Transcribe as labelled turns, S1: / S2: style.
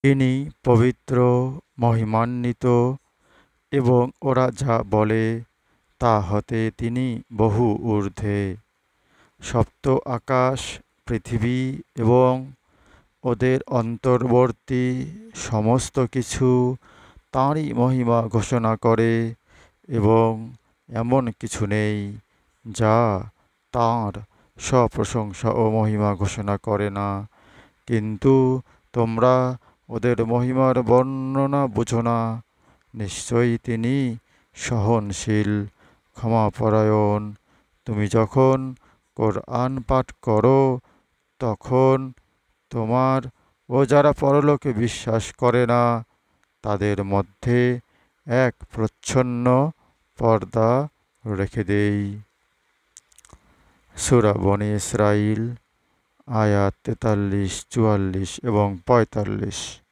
S1: তিনি পবিত্র, মহিমান্বিত এবং ওরা যা বলে তা হতে তিনি বহু ঊর্ধ্বে। সপ্ত আকাশ, পৃথিবী এবং ওদের অন্তর্বর্তী সমস্ত কিছু তাঁরই মহিমা ঘোষণা করে এবং এমন কিছু নেই যা তাঁর স্বপ্রশংসা ও মহিমা ঘোষণা করে না। কিন্তু তোমরা ওদের মহিমার বর্ণনা বুঝো না। নিশ্চয়ই তিনি সহনশীল, ক্ষমাপরায়ণ। তুমি যখন কোরআন পাঠ করো তখন তোমার ও যারা পরলোকে বিশ্বাস করে না তাদের মধ্যে এক প্রচ্ছন্ন পর্দা রেখে দেই। সূরা বনী ইসরাঈল আয়াত ৪৩, ৪৪ এবং ৪৫।